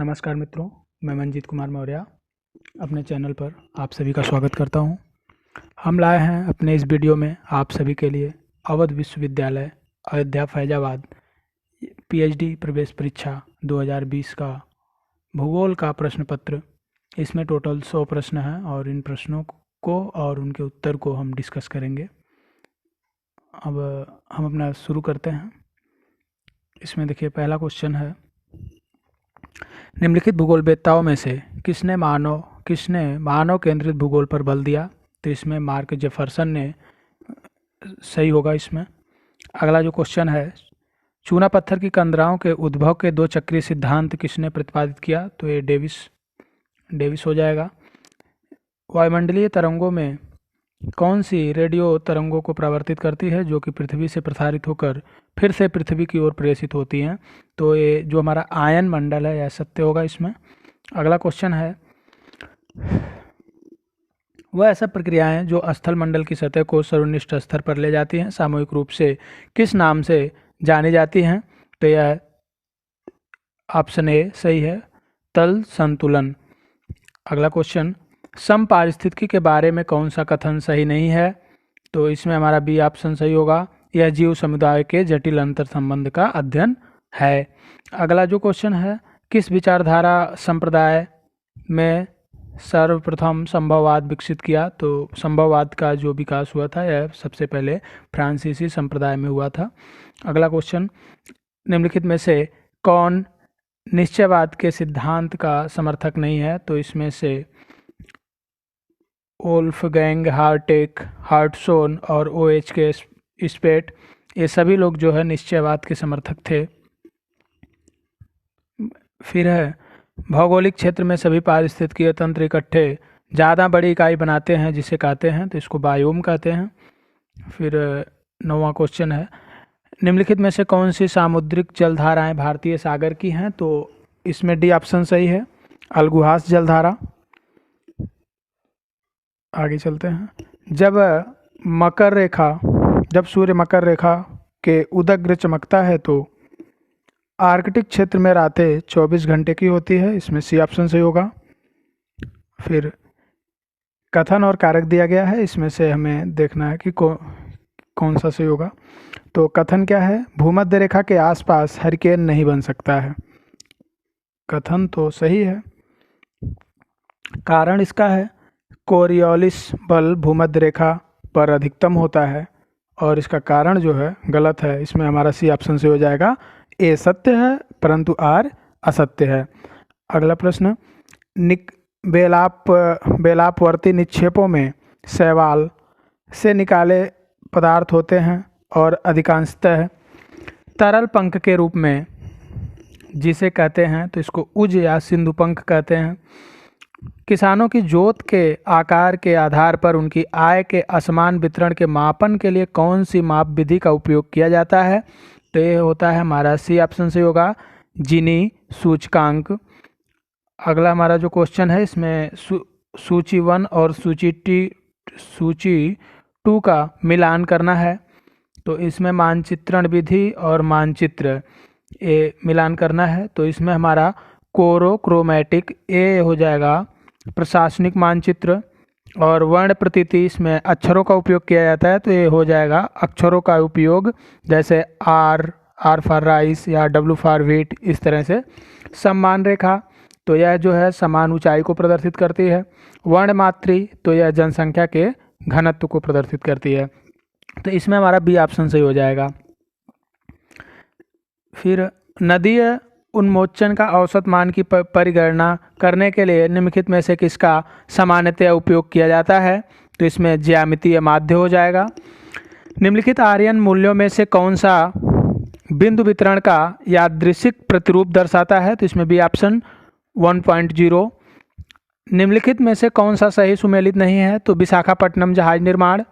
नमस्कार मित्रों, मैं मंजीत कुमार मौर्य अपने चैनल पर आप सभी का स्वागत करता हूं। हम लाए हैं अपने इस वीडियो में आप सभी के लिए अवध विश्वविद्यालय अयोध्या फैजाबाद पीएचडी प्रवेश परीक्षा 2020 का भूगोल का प्रश्न पत्र। इसमें टोटल 100 प्रश्न हैं और इन प्रश्नों को और उनके उत्तर को हम डिस्कस करेंगे। अब हम अपना शुरू करते हैं। इसमें देखिए, पहला क्वेश्चन है, निम्नलिखित भूगोलवेत्ताओं में से किसने मानव केंद्रित भूगोल पर बल दिया? तो इसमें मार्क जेफरसन ने सही होगा इसमें। अगला जो क्वेश्चन है, चूना पत्थर की कंदराओं के उद्भव के 2 चक्रीय सिद्धांत किसने प्रतिपादित किया? तो ये डेविस हो जाएगा। वायुमंडलीय तरंगों में कौन सी रेडियो तरंगों को परावर्तित करती है जो कि पृथ्वी से प्रसारित होकर फिर से पृथ्वी की ओर प्रेषित होती हैं? तो ये जो हमारा आयन मंडल है, यह सत्य होगा इसमें। अगला क्वेश्चन है, वह ऐसा प्रक्रियाएं जो स्थल मंडल की सतह को सर्वनिष्ठ स्तर पर ले जाती हैं सामूहिक रूप से किस नाम से जानी जाती हैं? तो यह ऑप्शन ए सही है, तल संतुलन। अगला क्वेश्चन, समपारिस्थितिकी के बारे में कौन सा कथन सही नहीं है? तो इसमें हमारा बी ऑप्शन सही होगा, यह जीव समुदाय के जटिल अंतर संबंध का अध्ययन है। अगला जो क्वेश्चन है, किस विचारधारा संप्रदाय में सर्वप्रथम संभववाद विकसित किया? तो संभववाद का जो विकास हुआ था यह सबसे पहले फ्रांसीसी संप्रदाय में हुआ था। अगला क्वेश्चन, निम्नलिखित में से कौन निश्चयवाद के सिद्धांत का समर्थक नहीं है? तो इसमें से वोल्फगैंग हार्टेक, हार्टसोन और OH के स्पेट, ये सभी लोग जो है निश्चयवाद के समर्थक थे। फिर है, भौगोलिक क्षेत्र में सभी पारिस्थितिकीय तंत्र इकट्ठे ज़्यादा बड़ी इकाई बनाते हैं जिसे कहते हैं, तो इसको बायोम कहते हैं। फिर 9वां क्वेश्चन है, निम्नलिखित में से कौन सी सामुद्रिक जलधाराएं भारतीय सागर की हैं? तो इसमें डी ऑप्शन सही है, अलगुहास जलधारा। आगे चलते हैं, जब सूर्य मकर रेखा के उदग्र चमकता है तो आर्कटिक क्षेत्र में रातें 24 घंटे की होती है, इसमें सी ऑप्शन सही होगा। फिर कथन और कारक दिया गया है, इसमें से हमें देखना है कि कौन सा सही होगा। तो कथन क्या है, भूमध्य रेखा के आसपास हरिकेन नहीं बन सकता है, कथन तो सही है। कारण इसका है, कोरियोलिस बल भूमध्य रेखा पर अधिकतम होता है और इसका कारण जो है गलत है, इसमें हमारा सी ऑप्शन से हो जाएगा। ए सत्य है परंतु आर असत्य है। अगला प्रश्न, बेलापवर्ती निक्षेपों में शैवाल से निकाले पदार्थ होते हैं और अधिकांशतः तरल पंख के रूप में जिसे कहते हैं, तो इसको उज या सिंधु पंख कहते हैं। किसानों की जोत के आकार के आधार पर उनकी आय के असमान वितरण के मापन के लिए कौन सी माप विधि का उपयोग किया जाता है? तो ये होता है हमारा सी ऑप्शन से होगा, जीनी सूचकांक। अगला हमारा जो क्वेश्चन है, इसमें सूची 1 और सूची 2 का मिलान करना है, तो इसमें मानचित्रण विधि और मानचित्र ये मिलान करना है। तो इसमें हमारा कोरोक्रोमैटिक ए हो जाएगा, प्रशासनिक मानचित्र, और वर्ण प्रतीति इसमें अक्षरों का उपयोग किया जाता है, तो ये हो जाएगा अक्षरों का उपयोग, जैसे आर फॉर राइस या W फॉर व्हीट, इस तरह से। समान रेखा, तो यह जो है समान ऊंचाई को प्रदर्शित करती है। वर्णमात्री, तो यह जनसंख्या के घनत्व को प्रदर्शित करती है, तो इसमें हमारा बी ऑप्शन सही हो जाएगा। फिर नदीय उन्मोचन का औसत मान की परिगणना करने के लिए निम्नलिखित में से किसका सामान्यतया उपयोग किया जाता है? तो इसमें ज्यामितीय माध्य हो जाएगा। निम्नलिखित आर्यन मूल्यों में से कौन सा बिंदु वितरण का यादृच्छिक प्रतिरूप दर्शाता है? तो इसमें बी ऑप्शन 1.0। निम्नलिखित में से कौन सा सही सुमेलित नहीं है? तो विशाखापट्टनम जहाज निर्माण,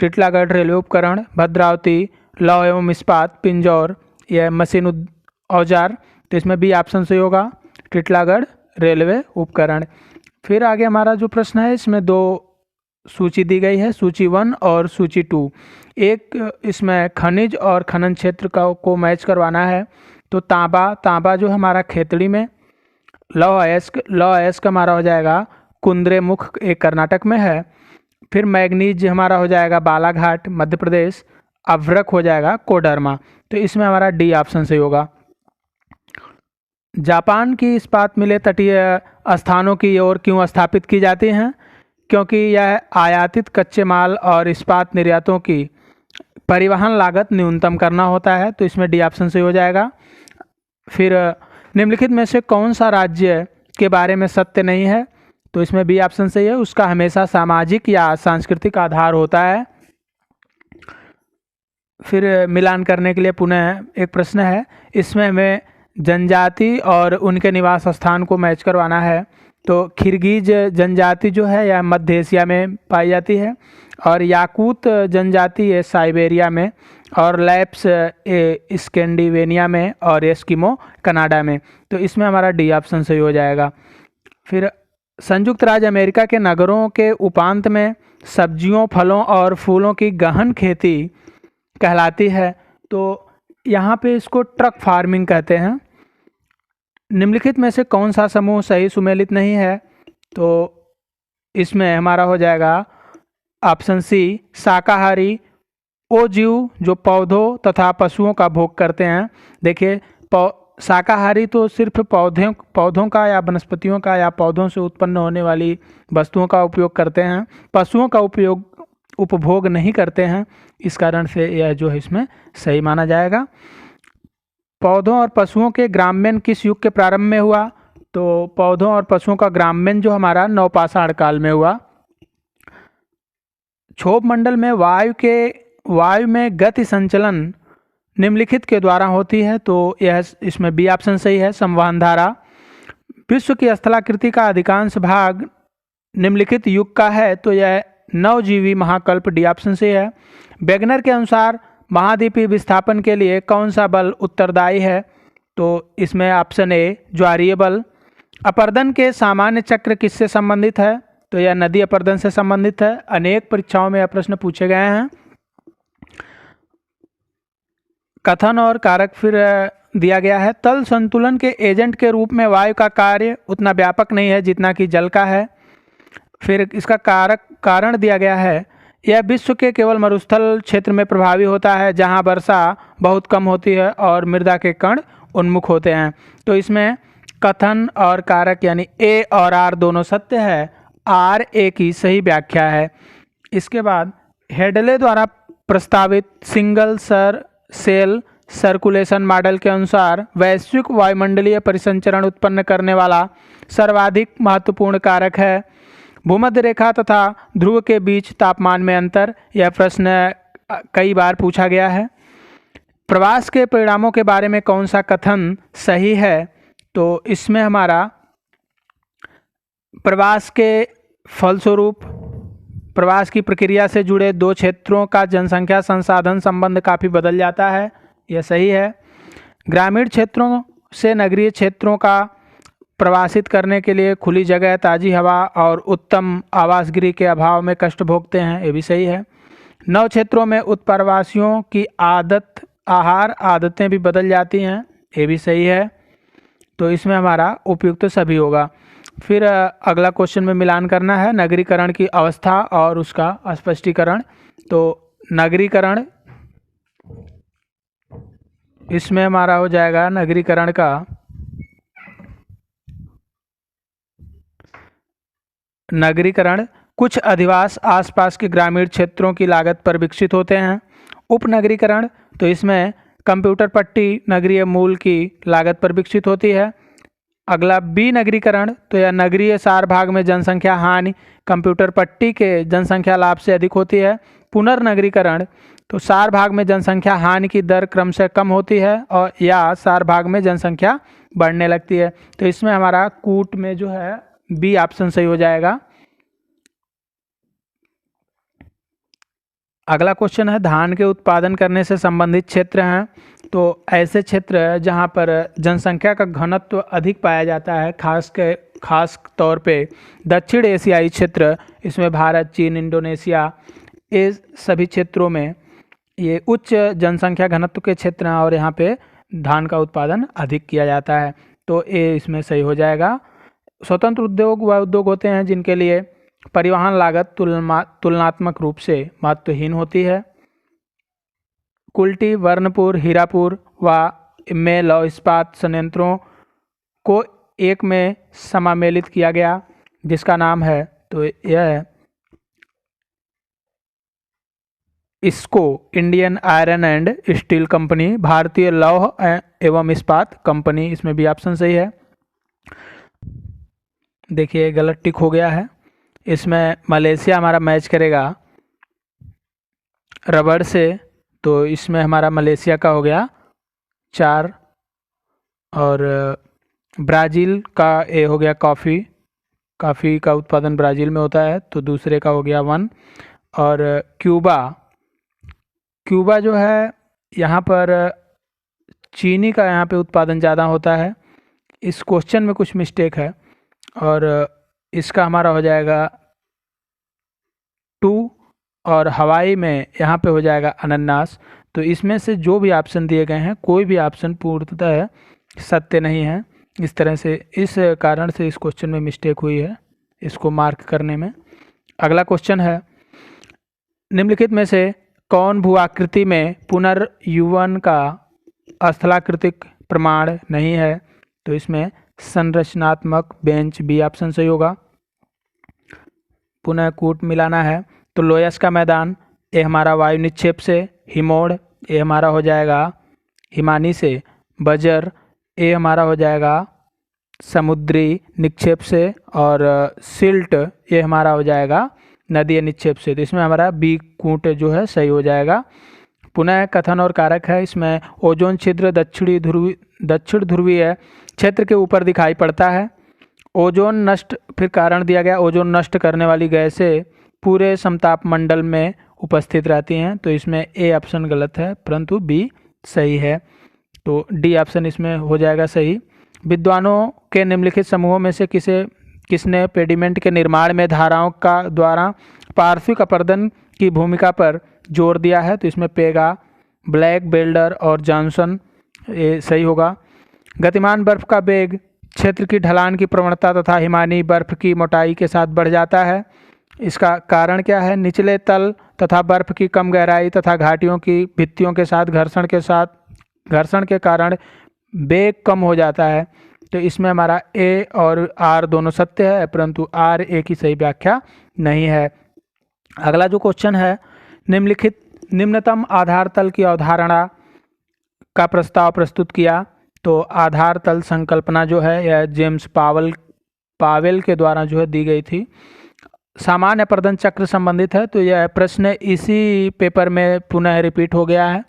टिटलागढ़ रेलवे उपकरण, भद्रावती लौह एवं इस्पात पिंजौर यह मशीन औजार, तो इसमें बी ऑप्शन सही होगा, टिटलागढ़ रेलवे उपकरण। फिर आगे हमारा जो प्रश्न है, इसमें 2 सूची दी गई है, सूची 1 और सूची 2। एक इसमें खनिज और खनन क्षेत्र को मैच करवाना है। तो तांबा जो हमारा खेतड़ी में, लौह अयस्क हमारा हो जाएगा कुंद्रेमुख, एक कर्नाटक में है। फिर मैग्नीज हमारा हो जाएगा बालाघाट मध्य प्रदेश। अभ्रक हो जाएगा कोडरमा। तो इसमें हमारा डी ऑप्शन सही होगा। जापान की इस्पात मिलें तटीय स्थानों की ओर क्यों स्थापित की जाती हैं? क्योंकि यह आयातित कच्चे माल और इस्पात निर्यातों की परिवहन लागत न्यूनतम करना होता है। तो इसमें डी ऑप्शन सही हो जाएगा। फिर निम्नलिखित में से कौन सा राज्य के बारे में सत्य नहीं है? तो इसमें बी ऑप्शन सही है, उसका हमेशा सामाजिक या सांस्कृतिक आधार होता है। फिर मिलान करने के लिए पुनः एक प्रश्न है, इसमें हमें जनजाति और उनके निवास स्थान को मैच करवाना है। तो किर्गिज जनजाति जो है यह मध्य एशिया में पाई जाती है, और याकूत जनजाति ये साइबेरिया में, और लैप्स स्कैंडिनेविया में, और एस्किमो कनाडा में। तो इसमें हमारा डी ऑप्शन सही हो जाएगा। फिर संयुक्त राज्य अमेरिका के नगरों के उपांत में सब्जियों, फलों और फूलों की गहन खेती कहलाती है। तो यहाँ पे इसको ट्रक फार्मिंग कहते हैं। निम्नलिखित में से कौन सा समूह सही सुमेलित नहीं है? तो इसमें हमारा हो जाएगा ऑप्शन सी शाकाहारी वो जीव जो पौधों तथा पशुओं का भोग करते हैं। देखिए शाकाहारी तो सिर्फ पौधों का या वनस्पतियों का या पौधों से उत्पन्न होने वाली वस्तुओं का उपयोग करते हैं, पशुओं का उपभोग नहीं करते हैं। इस कारण से यह जो है इसमें सही माना जाएगा। पौधों और पशुओं के ग्राम्यन किस युग के प्रारंभ में हुआ? तो पौधों और पशुओं का ग्राम्यन जो हमारा नवपाषाण काल में हुआ। क्षोभ मंडल में वायु में गति संचलन निम्नलिखित के द्वारा होती है। तो यह इसमें बी ऑप्शन सही है, संवहन धारा। विश्व की स्थलाकृति का अधिकांश भाग निम्नलिखित युग का है। तो यह नवजीवी महाकल्प, डी ऑप्शन से है। वेगनर के अनुसार महाद्वीपीय विस्थापन के लिए कौन सा बल उत्तरदायी है? तो इसमें ऑप्शन ए ज्वारीय बल। अपर्दन के सामान्य चक्र किससे संबंधित है? तो यह नदी अपर्दन से संबंधित है। अनेक परीक्षाओं में यह प्रश्न पूछे गए हैं। कथन और कारक फिर दिया गया है। तल संतुलन के एजेंट के रूप में वायु का कार्य उतना व्यापक नहीं है जितना कि जल का है। फिर इसका कारण दिया गया है, यह विश्व के केवल मरुस्थल क्षेत्र में प्रभावी होता है जहां वर्षा बहुत कम होती है और मृदा के कण उन्मुख होते हैं। तो इसमें कथन और कारक यानी ए और आर दोनों सत्य है, आर ए की सही व्याख्या है। इसके बाद हेडले द्वारा प्रस्तावित सिंगल सेल सर्कुलेशन मॉडल के अनुसार वैश्विक वायुमंडलीय परिसंचरण उत्पन्न करने वाला सर्वाधिक महत्वपूर्ण कारक है भूमध्य रेखा तथा ध्रुव के बीच तापमान में अंतर। यह प्रश्न कई बार पूछा गया है। प्रवास के परिणामों के बारे में कौन सा कथन सही है? तो इसमें हमारा प्रवास के फलस्वरूप प्रवास की प्रक्रिया से जुड़े दो क्षेत्रों का जनसंख्या संसाधन संबंध काफ़ी बदल जाता है, यह सही है। ग्रामीण क्षेत्रों से नगरीय क्षेत्रों का प्रवासित करने के लिए खुली जगह, ताज़ी हवा और उत्तम आवास गृह के अभाव में कष्ट भोगते हैं, ये भी सही है। नव क्षेत्रों में उत्प्रवासियों की आहार आदतें भी बदल जाती हैं, ये भी सही है। तो इसमें हमारा उपयुक्त सभी होगा। फिर अगला क्वेश्चन में मिलान करना है नगरीकरण की अवस्था और उसका स्पष्टीकरण। तो नगरीकरण इसमें हमारा हो जाएगा नगरीकरण कुछ अधिवास आसपास के ग्रामीण क्षेत्रों की लागत पर विकसित होते हैं। उपनगरीकरण तो इसमें कंप्यूटर पट्टी नगरीय मूल की लागत पर विकसित होती है। अगला बी नगरीकरण तो यह नगरीय सार भाग में जनसंख्या हानि कंप्यूटर पट्टी के जनसंख्या लाभ से अधिक होती है। पुनर्नगरीकरण तो सार भाग में जनसंख्या हानि की दर क्रमशः कम होती है और या सार भाग में जनसंख्या बढ़ने लगती है। तो इसमें हमारा कूट में जो है बी ऑप्शन सही हो जाएगा। अगला क्वेश्चन है धान के उत्पादन करने से संबंधित क्षेत्र हैं। तो ऐसे क्षेत्र जहां पर जनसंख्या का घनत्व अधिक पाया जाता है, खास तौर पे दक्षिण एशियाई क्षेत्र, इसमें भारत, चीन, इंडोनेशिया, ये सभी क्षेत्रों में ये उच्च जनसंख्या घनत्व के क्षेत्र हैं और यहाँ पे धान का उत्पादन अधिक किया जाता है। तो ए इसमें सही हो जाएगा। स्वतंत्र उद्योग वह उद्योग होते हैं जिनके लिए परिवहन लागत तुलनात्मक रूप से महत्वहीन होती है। कुल्टी, वर्णपुर, हीरापुर व में लौह इस्पात संयंत्रों को एक में समामेलित किया गया, जिसका नाम है, तो यह है इसको Indian iron and steel company, भारतीय लौह एवं इस्पात कंपनी। इसमें भी ऑप्शन सही है। देखिए गलत टिक हो गया है। इसमें मलेशिया हमारा मैच करेगा रबड़ से, तो इसमें हमारा मलेशिया का हो गया 4, और ब्राज़ील का ए हो गया कॉफ़ी का उत्पादन ब्राज़ील में होता है, तो दूसरे का हो गया 1। और क्यूबा जो है यहाँ पर चीनी का यहाँ पे उत्पादन ज़्यादा होता है। इस क्वेश्चन में कुछ मिस्टेक है, और इसका हमारा हो जाएगा 2, और हवाई में यहाँ पे हो जाएगा अनानास। तो इसमें से जो भी ऑप्शन दिए गए हैं, कोई भी ऑप्शन पूर्णतः सत्य नहीं है। इस तरह से, इस कारण से इस क्वेश्चन में मिस्टेक हुई है, इसको मार्क करने में। अगला क्वेश्चन है, निम्नलिखित में से कौन भूआकृति में पुनर्युवन का स्थलाकृतिक प्रमाण नहीं है? तो इसमें संरचनात्मक बेंच, बी ऑप्शन सही होगा। पुनः कूट मिलाना है, तो लोयस का मैदान, ये हमारा वायु निक्षेप से। हिमोड़, ये हमारा हो जाएगा हिमानी से। बजर, ये हमारा हो जाएगा समुद्री निक्षेप से। और सिल्ट, ये हमारा हो जाएगा नदीय निक्षेप से। तो इसमें हमारा बी कूट जो है सही हो जाएगा। पुनः कथन और कारक है, इसमें ओजोन छिद्र दक्षिण ध्रुवीय क्षेत्र के ऊपर दिखाई पड़ता है। ओजोन नष्ट, फिर कारण दिया गया, ओजोन नष्ट करने वाली गैसें पूरे समताप मंडल में उपस्थित रहती हैं। तो इसमें ए ऑप्शन गलत है, परंतु बी सही है, तो डी ऑप्शन इसमें हो जाएगा सही। विद्वानों के निम्नलिखित समूहों में से किसने पेडिमेंट के निर्माण में धाराओं का द्वारा पार्श्विक अपर्दन की भूमिका पर जोर दिया है? तो इसमें पेगा, ब्लैक, बेल्डर और जॉनसन, ये सही होगा। गतिमान बर्फ का वेग क्षेत्र की ढलान की प्रवणता तथा हिमानी बर्फ की मोटाई के साथ बढ़ जाता है। इसका कारण क्या है? निचले तल तथा बर्फ की कम गहराई तथा घाटियों की भित्तियों के साथ घर्षण के कारण वेग कम हो जाता है। तो इसमें हमारा ए और आर दोनों सत्य है, परंतु आर ए की सही व्याख्या नहीं है। अगला जो क्वेश्चन है, निम्नतम आधार तल की अवधारणा का प्रस्ताव प्रस्तुत किया? तो आधार तल संकल्पना जो है यह जेम्स पावेल के द्वारा जो है दी गई थी। सामान्य अपर्दन चक्र संबंधित है, तो यह प्रश्न इसी पेपर में पुनः रिपीट हो गया है।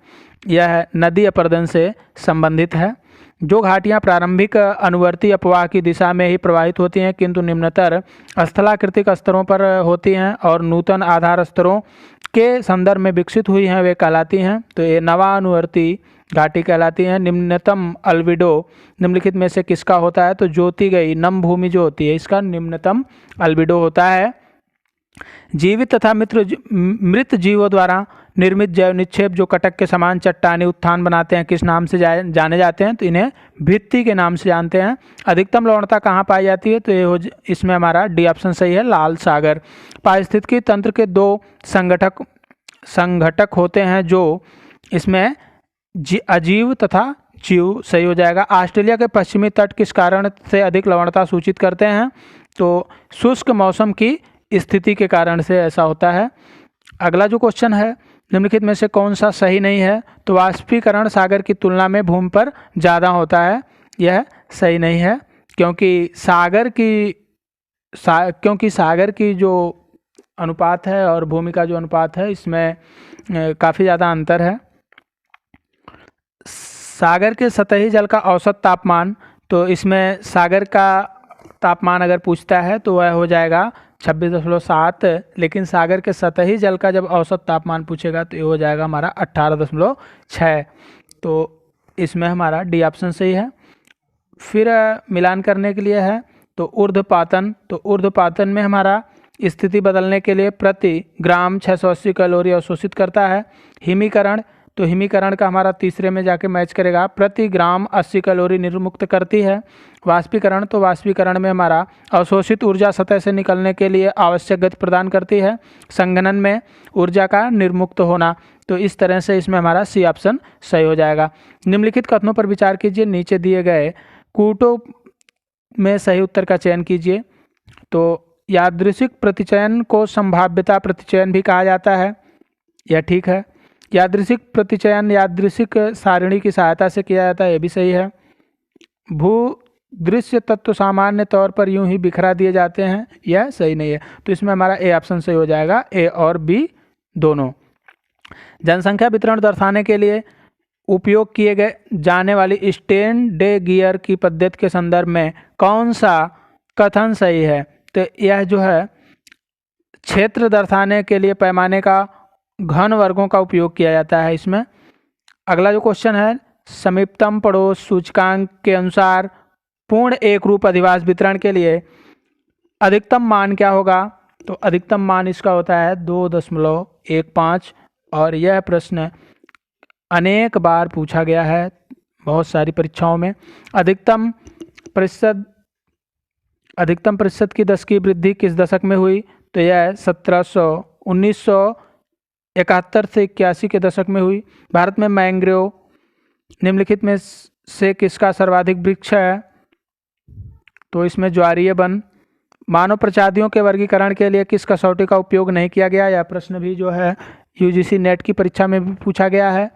यह नदी अपर्दन से संबंधित है। जो घाटियां प्रारंभिक अनुवर्ती अपवाह की दिशा में ही प्रवाहित होती हैं किंतु निम्नतर स्थलाकृतिक स्तरों पर होती हैं और नूतन आधार स्तरों के संदर्भ में विकसित हुई हैं, वे कहलाती हैं। तो ये नवानुवर्ती घाटी कहलाती हैं। निम्नतम अल्बिडो निम्नलिखित में से किसका होता है? तो जोती गई नम भूमि जो होती है, इसका निम्नतम अल्बिडो होता है। जीवित तथा मृत जीवों द्वारा निर्मित जैव निक्षेप जो कटक के समान चट्टानी उत्थान बनाते हैं, किस नाम से जाने जाते हैं? तो इन्हें भित्ति के नाम से जानते हैं। अधिकतम लवणता कहाँ पाई जाती है? तो ये इसमें हमारा डी ऑप्शन सही है, लाल सागर। पारिस्थितिकी तंत्र के 2 संघटक होते हैं, जो इसमें अजीव तथा जीव, सही हो जाएगा। ऑस्ट्रेलिया के पश्चिमी तट किस कारण से अधिक लवणता सूचित करते हैं? तो शुष्क मौसम की स्थिति के कारण से ऐसा होता है। अगला जो क्वेश्चन है, निम्नलिखित में से कौन सा सही नहीं है? तो वाष्पीकरण सागर की तुलना में भूमि पर ज़्यादा होता है, यह सही नहीं है, क्योंकि सागर की जो अनुपात है और भूमि का जो अनुपात है, इसमें काफ़ी ज़्यादा अंतर है। सागर के सतही जल का औसत तापमान, तो इसमें सागर का तापमान अगर पूछता है तो वह हो जाएगा 26.7, लेकिन सागर के सतही जल का जब औसत तापमान पूछेगा तो ये हो जाएगा हमारा 18.6। तो इसमें हमारा डी ऑप्शन सही है। फिर मिलान करने के लिए है तो ऊर्ध्वपातन, तो ऊर्ध्वपातन में हमारा स्थिति बदलने के लिए प्रति ग्राम 680 कैलोरी अवशोषित करता है। हिमीकरण तो हिमीकरण का हमारा तीसरे में जाके मैच करेगा। प्रति ग्राम 80 कैलोरी निर्मुक्त करती है। वाष्पीकरण, तो वाष्पीकरण में हमारा अवशोषित ऊर्जा सतह से निकलने के लिए आवश्यक गति प्रदान करती है। संघनन में ऊर्जा का निर्मुक्त होना, तो इस तरह से इसमें हमारा सी ऑप्शन सही हो जाएगा। निम्नलिखित कथनों पर विचार कीजिए, नीचे दिए गए कूटों में सही उत्तर का चयन कीजिए। तो यादृच्छिक प्रतिचयन को संभाव्यता प्रतिचयन भी कहा जाता है, यह ठीक है। यादृच्छिक प्रतिचयन यादृच्छिक सारणी की सहायता से किया जाता है, यह भी सही है। भूदृश्य तत्व सामान्य तौर पर यूं ही बिखरा दिए जाते हैं, यह सही नहीं है। तो इसमें हमारा ए ऑप्शन सही हो जाएगा, ए और बी दोनों। जनसंख्या वितरण दर्शाने के लिए उपयोग किए गए जाने वाली स्टेन डे गियर की पद्धति के संदर्भ में कौन सा कथन सही है? तो यह जो है क्षेत्र दर्शाने के लिए पैमाने का घन वर्गों का उपयोग किया जाता है इसमें। अगला जो क्वेश्चन है, समीपतम पड़ोस सूचकांक के अनुसार पूर्ण एक रूप अधिवास वितरण के लिए अधिकतम मान क्या होगा? तो अधिकतम मान इसका होता है 2.15 और यह प्रश्न अनेक बार पूछा गया है बहुत सारी परीक्षाओं में। अधिकतम प्रतिशत की 10 की वृद्धि किस दशक में हुई? तो यह 1971 से 81 के दशक में हुई। भारत में मैंग्रोव निम्नलिखित में से किसका सर्वाधिक वृक्ष है? तो इसमें ज्वारीय वन। मानव प्रजातियों के वर्गीकरण के लिए किस कसौटी का उपयोग नहीं किया गया? यह प्रश्न भी जो है यूजीसी नेट की परीक्षा में भी पूछा गया है,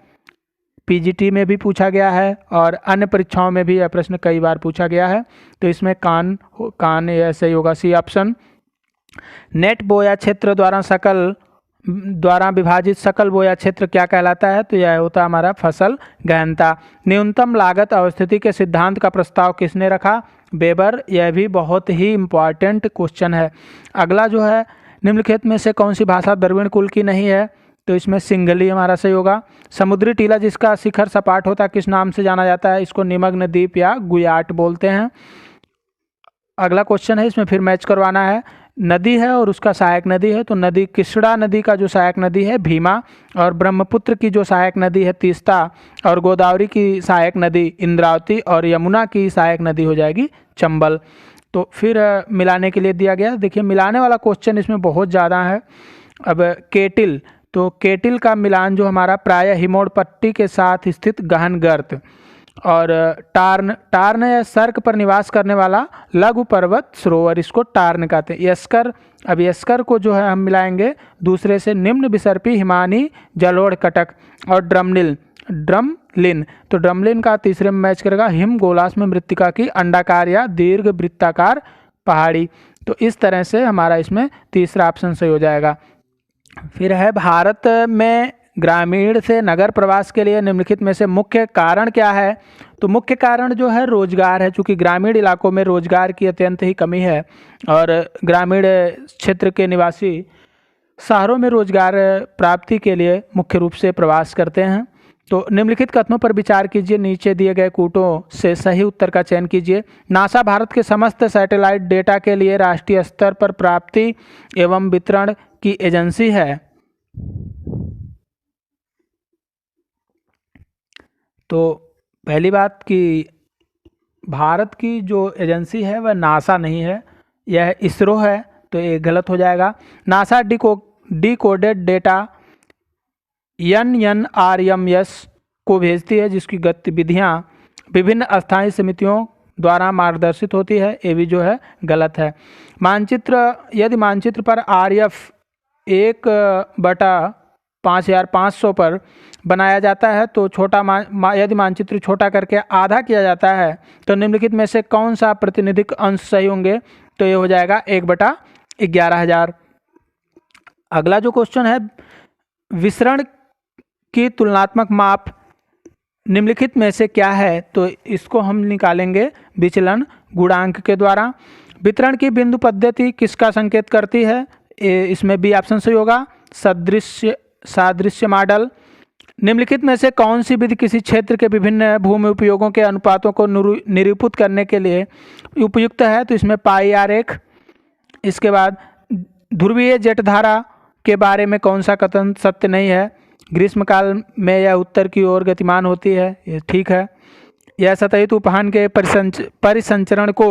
पीजीटी में भी पूछा गया है और अन्य परीक्षाओं में भी यह प्रश्न कई बार पूछा गया है। तो इसमें कान यह सही होगा, सी ऑप्शन। नेट बोया क्षेत्र द्वारा विभाजित सकल बोया क्षेत्र क्या कहलाता है? तो यह होता है हमारा फसल गहनता। न्यूनतम लागत अवस्थिति के सिद्धांत का प्रस्ताव किसने रखा? वेबर। यह भी बहुत ही इम्पॉर्टेंट क्वेश्चन है। अगला जो है, निम्नलिखित में से कौन सी भाषा द्रविड़ कुल की नहीं है? तो इसमें सिंघली हमारा सही होगा। समुद्री टीला जिसका शिखर सपाट होता है किस नाम से जाना जाता है? इसको निमग्न द्वीप या गुयाट बोलते हैं। अगला क्वेश्चन है, इसमें फिर मैच करवाना है। नदी है और उसका सहायक नदी है, तो नदी कृष्णा नदी का जो सहायक नदी है भीमा, और ब्रह्मपुत्र की जो सहायक नदी है तीस्ता, और गोदावरी की सहायक नदी इंद्रावती, और यमुना की सहायक नदी हो जाएगी चंबल। तो फिर मिलाने के लिए दिया गया। देखिए मिलाने वाला क्वेश्चन इसमें बहुत ज़्यादा है। अब केटिल, तो केटिल का मिलान जो हमारा प्रायः हिमोड़ पट्टी के साथ स्थित गहन गर्त, और टार्न या सर्क पर निवास करने वाला लघु पर्वत सरोवर, इसको टार्न कहते हैं। यस्कर, अब यस्कर को जो है हम मिलाएंगे दूसरे से निम्न विसर्पी हिमानी जलोढ़ कटक, और ड्रमलिन, तो ड्रमलिन का तीसरे में मैच करेगा हिम गोलास में मृत्तिका की अंडाकार या दीर्घ वृत्ताकार पहाड़ी। तो इस तरह से हमारा इसमें तीसरा ऑप्शन सही हो जाएगा। फिर है, भारत में ग्रामीण से नगर प्रवास के लिए निम्नलिखित में से मुख्य कारण क्या है? तो मुख्य कारण जो है रोजगार है, क्योंकि ग्रामीण इलाकों में रोजगार की अत्यंत ही कमी है और ग्रामीण क्षेत्र के निवासी शहरों में रोजगार प्राप्ति के लिए मुख्य रूप से प्रवास करते हैं। तो निम्नलिखित कथनों पर विचार कीजिए, नीचे दिए गए कूटों से सही उत्तर का चयन कीजिए। नासा भारत के समस्त सैटेलाइट डेटा के लिए राष्ट्रीय स्तर पर प्राप्ति एवं वितरण की एजेंसी है। तो पहली बात कि भारत की जो एजेंसी है वह नासा नहीं है, यह इसरो है, तो ये गलत हो जाएगा। नासा डिकोडेड डेटा NNRMS को भेजती है, जिसकी गतिविधियां विभिन्न अस्थायी समितियों द्वारा मार्गदर्शित होती है, ये भी जो है गलत है। मानचित्र, यदि मानचित्र पर RF 1/5500 पर बनाया जाता है तो यदि मानचित्र छोटा करके आधा किया जाता है तो निम्नलिखित में से कौन सा प्रातिनिधिक अंश सही होंगे? तो ये हो जाएगा 1/11000। अगला जो क्वेश्चन है, विसरण की तुलनात्मक माप निम्नलिखित में से क्या है? तो इसको हम निकालेंगे विचलन गुणांक के द्वारा। वितरण की बिंदु पद्धति किसका संकेत करती है? इसमें बी ऑप्शन सही होगा, सादृश्य मॉडल। निम्नलिखित में से कौन सी विधि किसी क्षेत्र के विभिन्न भूमि उपयोगों के अनुपातों को निरूपित करने के लिए उपयुक्त है? तो इसमें पाई आरेख। इसके बाद ध्रुवीय जटधारा के बारे में कौन सा कथन सत्य नहीं है? ग्रीष्मकाल में यह उत्तर की ओर गतिमान होती है, ये ठीक है। यह सतही तूफान के परिसंचरण को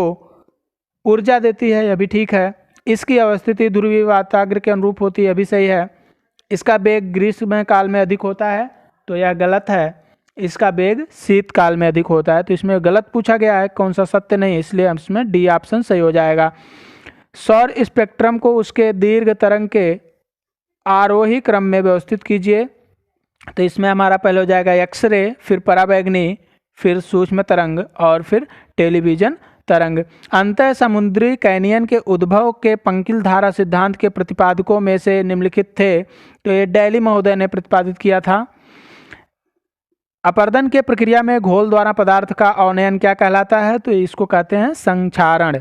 ऊर्जा देती है, यह भी ठीक है। इसकी अवस्थिति ध्रुवीय वाताग्र के अनुरूप होती है, यह भी सही है। इसका वेग ग्रीष्म काल में अधिक होता है, तो यह गलत है। इसका वेग शीतकाल में अधिक होता है, तो इसमें गलत पूछा गया है, कौन सा सत्य नहीं, इसलिए इसमें डी ऑप्शन सही हो जाएगा। सौर स्पेक्ट्रम को उसके दीर्घ तरंग के आरोही क्रम में व्यवस्थित कीजिए, तो इसमें हमारा पहले हो जाएगा एक्सरे, फिर पराबैंगनी, फिर सूक्ष्म तरंग और फिर टेलीविजन तरंग। अंतः समुद्री कैनियन के उद्भव के पंकिल धारा सिद्धांत के प्रतिपादकों में से निम्नलिखित थे, तो ये डेली महोदय ने प्रतिपादित किया था। अपर्दन के प्रक्रिया में घोल द्वारा पदार्थ का अवनयन क्या कहलाता है, तो इसको कहते हैं संक्षारण।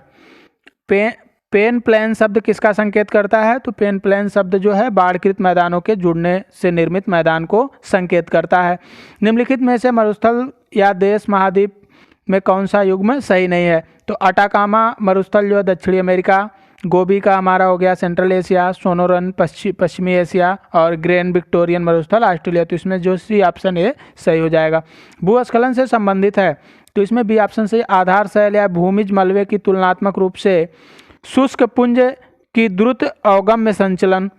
पेन प्लेन शब्द किसका संकेत करता है, तो पेन प्लेन शब्द जो है बाढ़कृत मैदानों के जुड़ने से निर्मित मैदान को संकेत करता है। निम्नलिखित में से मरुस्थल या देश महाद्वीप में कौन सा युग्म सही नहीं है, तो अटाकामा मरुस्थल जो है दक्षिणी अमेरिका, गोबी का हमारा हो गया सेंट्रल एशिया, सोनोरन पश्चिमी एशिया और ग्रैंड विक्टोरियन मरुस्थल ऑस्ट्रेलिया, तो इसमें जो सी ऑप्शन ए सही हो जाएगा। भूस्खलन से संबंधित है, तो इसमें बी ऑप्शन से आधार शैल या भूमिज मलबे की तुलनात्मक रूप से शुष्क पुंज की द्रुत अवगम्य संचलन।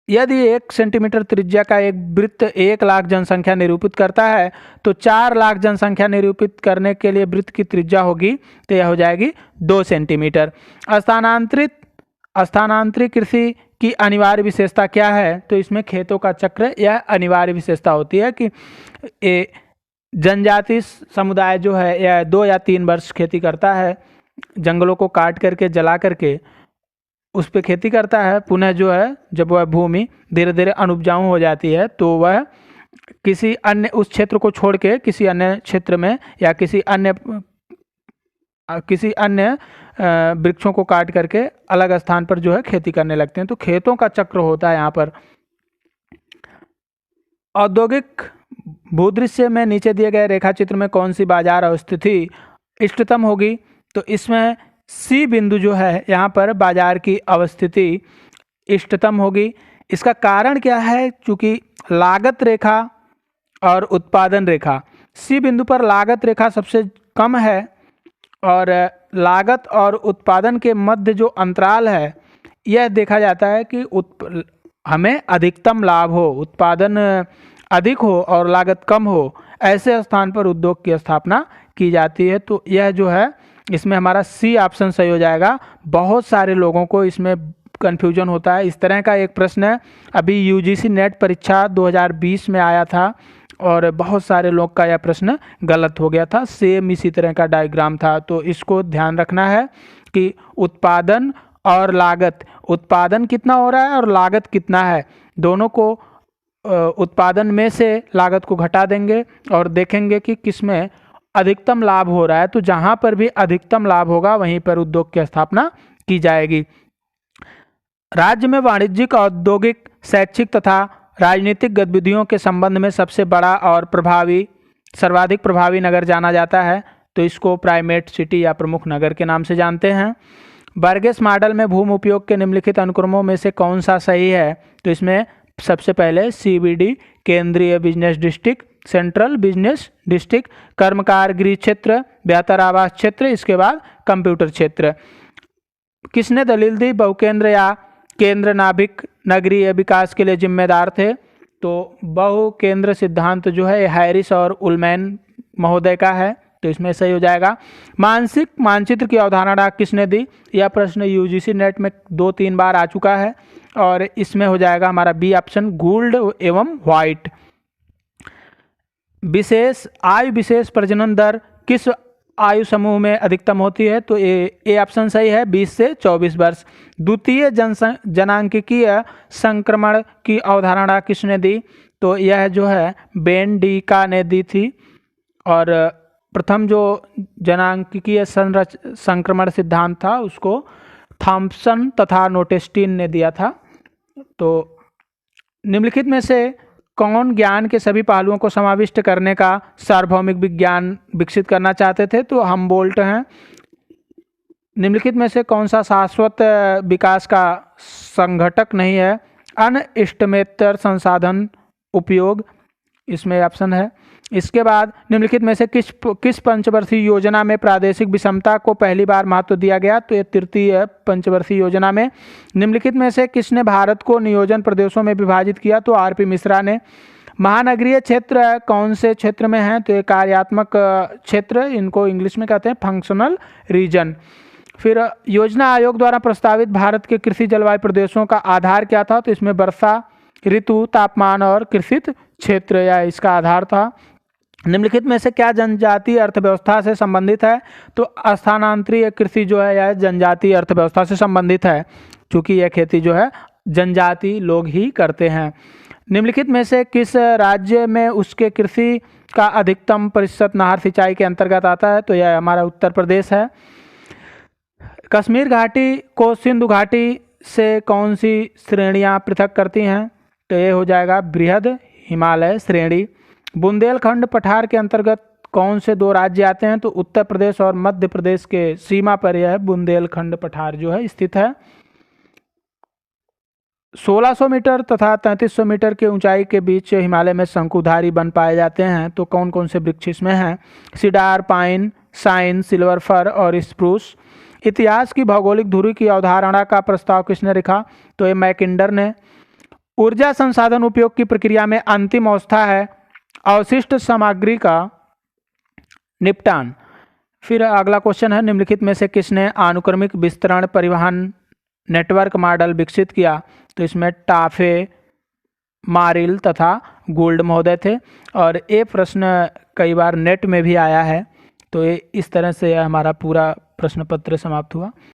यदि 1 सेंटीमीटर त्रिज्या का एक वृत्त 1 लाख जनसंख्या निरूपित करता है, तो 4 लाख जनसंख्या निरूपित करने के लिए वृत्त की त्रिज्या होगी, तो यह हो जाएगी 2 सेंटीमीटर। स्थानांतरित कृषि की अनिवार्य विशेषता क्या है, तो इसमें खेतों का चक्र यह अनिवार्य विशेषता होती है कि जनजाति समुदाय जो है यह 2 या 3 वर्ष खेती करता है, जंगलों को काट करके जला करके उस पर खेती करता है। पुनः जो है जब वह भूमि धीरे धीरे अनुपजाऊ हो जाती है, तो वह किसी अन्य उस क्षेत्र को छोड़ के किसी अन्य क्षेत्र में या किसी अन्य वृक्षों को काट करके अलग स्थान पर जो है खेती करने लगते हैं, तो खेतों का चक्र होता है यहाँ पर। औद्योगिक भूदृश्य में नीचे दिए गए रेखा चित्र में कौन सी बाजार अवस्थिति इष्टतम होगी, तो इसमें सी बिंदु जो है यहाँ पर बाजार की अवस्थिति इष्टतम होगी। इसका कारण क्या है, चूंकि लागत रेखा और उत्पादन रेखा, सी बिंदु पर लागत रेखा सबसे कम है और लागत और उत्पादन के मध्य जो अंतराल है यह देखा जाता है कि हमें अधिकतम लाभ हो, उत्पादन अधिक हो और लागत कम हो, ऐसे स्थान पर उद्योग की स्थापना की जाती है। तो यह जो है इसमें हमारा सी ऑप्शन सही हो जाएगा। बहुत सारे लोगों को इसमें कन्फ्यूजन होता है। इस तरह का एक प्रश्न है अभी यूजीसी नेट परीक्षा 2020 में आया था और बहुत सारे लोग का यह प्रश्न गलत हो गया था, सेम इसी तरह का डायग्राम था। तो इसको ध्यान रखना है कि उत्पादन और लागत, उत्पादन कितना हो रहा है और लागत कितना है, दोनों को उत्पादन में से लागत को घटा देंगे और देखेंगे कि किसमें अधिकतम लाभ हो रहा है। तो जहां पर भी अधिकतम लाभ होगा वहीं पर उद्योग की स्थापना की जाएगी। राज्य में वाणिज्यिक, औद्योगिक, शैक्षिक तथा राजनीतिक गतिविधियों के संबंध में सबसे बड़ा और सर्वाधिक प्रभावी नगर जाना जाता है, तो इसको प्राइमेट सिटी या प्रमुख नगर के नाम से जानते हैं। बर्गेस मॉडल में भूमि उपयोग के निम्नलिखित अनुक्रमों में से कौन सा सही है, तो इसमें सबसे पहले सीबीडी केंद्रीय business district, central business district, कर्मकार गृह क्षेत्र, बेहतर आवास क्षेत्र, इसके बाद कंप्यूटर क्षेत्र। किसने दलील दी बहुकेंद्र या केंद्र नाभिक नगरीय विकास के लिए जिम्मेदार थे, तो बहुकेंद्र सिद्धांत जो है हैरिस और उलमैन महोदय का है, तो इसमें सही हो जाएगा। मानसिक मानचित्र की अवधारणा किसने दी, यह प्रश्न यूजीसी नेट में 2-3 बार आ चुका है और इसमें हो जाएगा हमारा बी ऑप्शन गोल्ड एवं व्हाइट। विशेष प्रजनन दर किस आयु समूह में अधिकतम होती है, तो ए ऑप्शन सही है 20 से 24 वर्ष। द्वितीय जनांकीय संक्रमण की अवधारणा किसने दी, तो यह जो है बेन डीका ने दी थी और प्रथम जो जनांकीय संक्रमण सिद्धांत था उसको थॉम्पसन तथा नोटेस्टीन ने दिया था। तो निम्नलिखित में से कौन ज्ञान के सभी पहलुओं को समाविष्ट करने का सार्वभौमिक विज्ञान विकसित करना चाहते थे, तो हमबोल्ट हैं। निम्नलिखित में से कौन सा शाश्वत विकास का संघटक नहीं है, अनइष्टमेतर संसाधन उपयोग, इसमें ऑप्शन है। इसके बाद निम्नलिखित में से किस पंचवर्षीय योजना में प्रादेशिक विषमता को पहली बार महत्व दिया गया? तो ये तृतीय पंचवर्षीय योजना में। निम्नलिखित में से किसने भारत को नियोजन प्रदेशों में विभाजित किया? तो आर पी मिश्रा ने। महानगरीय क्षेत्र कौन से क्षेत्र में है? तो ये कार्यात्मक क्षेत्र, इनको इंग्लिश में कहते हैं फंक्शनल रीजन। फिर योजना आयोग द्वारा प्रस्तावित भारत के कृषि जलवायु प्रदेशों का आधार क्या था? तो इसमें वर्षा ऋतु, तापमान और कृषित क्षेत्र या इसका आधार था। निम्नलिखित में से क्या जनजातीय अर्थव्यवस्था से संबंधित है? तो स्थानांतरीय कृषि जो है यह जनजातीय अर्थव्यवस्था से संबंधित है, क्योंकि यह खेती जो है जनजाति लोग ही करते हैं। निम्नलिखित में से किस राज्य में उसके कृषि का अधिकतम प्रतिशत नहर सिंचाई के अंतर्गत आता है? तो यह हमारा उत्तर प्रदेश है। कश्मीर घाटी को सिंधु घाटी से कौन सी श्रेणियां पृथक करती हैं? तो ये हो जाएगा बृहद हिमालय श्रेणी। बुंदेलखंड पठार के अंतर्गत कौन से दो राज्य आते हैं? तो उत्तर प्रदेश और मध्य प्रदेश के सीमा पर यह बुंदेलखंड पठार जो है स्थित है। 1600 मीटर तथा 3300 मीटर की ऊंचाई के बीच हिमालय में शंकुधारी वन पाए जाते हैं। तो कौन कौन से वृक्ष इसमें हैं? सिडार, पाइन, साइन, सिल्वर फर और स्प्रूस। इतिहास की भौगोलिक धुरी की अवधारणा का प्रस्ताव किसने लिखा? तो ये मैकिंडर ने। ऊर्जा संसाधन उपयोग की प्रक्रिया में अंतिम अवस्था है अवशिष्ट सामग्री का निपटान। फिर अगला क्वेश्चन है, निम्नलिखित में से किसने अनुक्रमिक विस्तरण परिवहन नेटवर्क मॉडल विकसित किया? तो इसमें टाफे, मारिल तथा गोल्ड महोदय थे। और ये प्रश्न कई बार नेट में भी आया है। तो ये इस तरह से हमारा पूरा प्रश्न पत्र समाप्त हुआ।